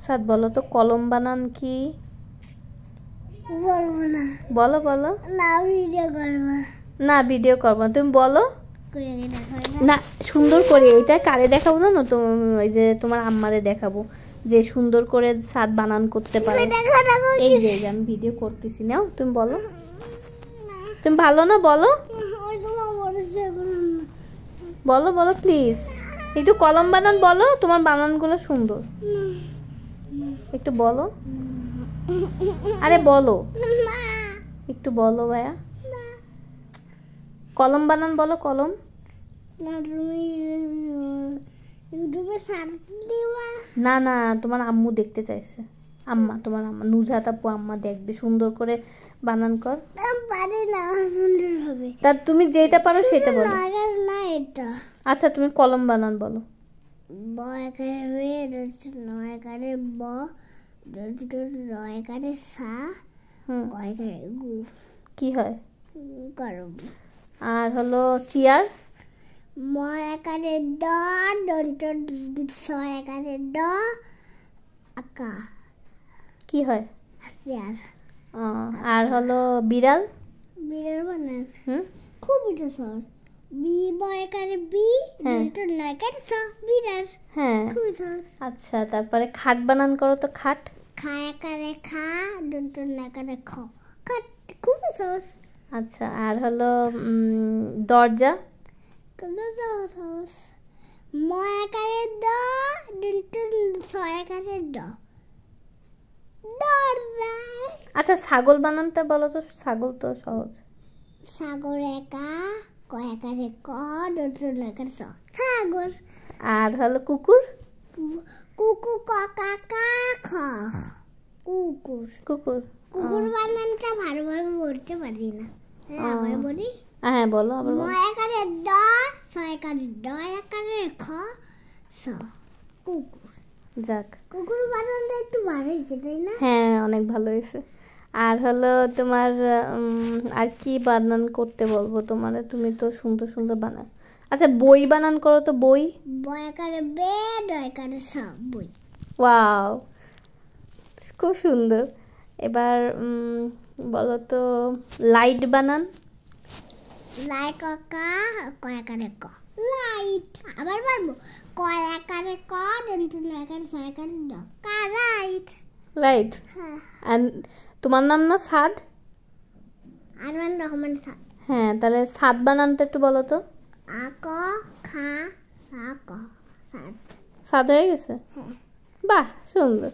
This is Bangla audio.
সাদ বলো তো কলম বানান কি? বলবো না। বলো বলো। না ভিডিও করবো। না ভিডিও করবো না, তুমি বলো না সুন্দর করে। ওইটা কারে দেখাবো না, না তুমি ওই যে তোমার আম্মারে দেখাবো যে সুন্দর করে সাদ বানান করতে পারে। এই যে আমি ভিডিও করতেছি, নাও তুমি বলো। তুমি ভালো না বলো, বলো বলো প্লিজ। একটু কলম বানান বলো, তোমার বানানগুলো সুন্দর, একটু বলো। আরে বলো একটু বলো ভাইয়া। কলম বানান বলো, কলম। না না তোমার আম্মু দেখতে চাইছে, আম্মা তোমার আম্মা নুজাত আপু আম্মা দেখবে, সুন্দর করে বানান কর। পারি না, সুন্দর হবে। তা তুমি যেটা পারো সেটা বলো। না এটা। আচ্ছা তুমি কলম বানান বলো। ব একারে নয় একারে ব রয় একারে সা গ একারে গু। কি হয়? করব। আর হলো চেয়ার। ম একারে ড ছ একারে ড আকা। কি হয়? চেয়ার। আর হলো বিড়াল। বিড়াল বানান খুব এটা সর। বি ব একারে বি নয় একারে ছ বিড়াল। হ্যাঁ আচ্ছা, তারপরে খাট বানান করো তো, খাট। খা একারে খা নয় একারে খ খাট, খুব সহজ। আচ্ছা আর হলো দরজা। ম একারে দ ছ একারে ড দরজা। আচ্ছা ছাগল বানানটা বলো তো, ছাগল তো সহজ। সাগর একা ক একারে ক নয় একারে ছ সাগর। আর হলো কুকুর। কুকু ক কাকা খ কুকুর। কুকুর কুকুর বানানটা ভালোভাবে বলতে পারি না, আবার বলি। হ্যাঁ বলো আবার। ম একারে ড ছ একারে ড একারে খ ছ কুকুর। যাক কুকুর বানানটা একটু ভালো হয়েছে তাই না? হ্যাঁ অনেক ভালো হয়েছে। আর হলো তোমার আর কি বানান করতে বলবো তোমার, তুমি তো সুন্দর সুন্দর বানাও। আচ্ছা বই বানান করো তো, বই। ব একারে বে ড একারে ছ বই। ওয়াও খুব সুন্দর। এবার বলো তো লাইট বানান। লাই কা ক একারে ক লাইট। আবার পারবো ক একারে ক নয় একারে ছ একারে ড কা লাইট। লাইট। আর তোমার নাম না সাদ? আরমান রহমান সাদ। হ্যাঁ তাহলে সাদ বানানটা একটু বলো তো। আ ক খা সা ক সাদ। সাদ হয়ে গেছে? বাহ সুন্দর।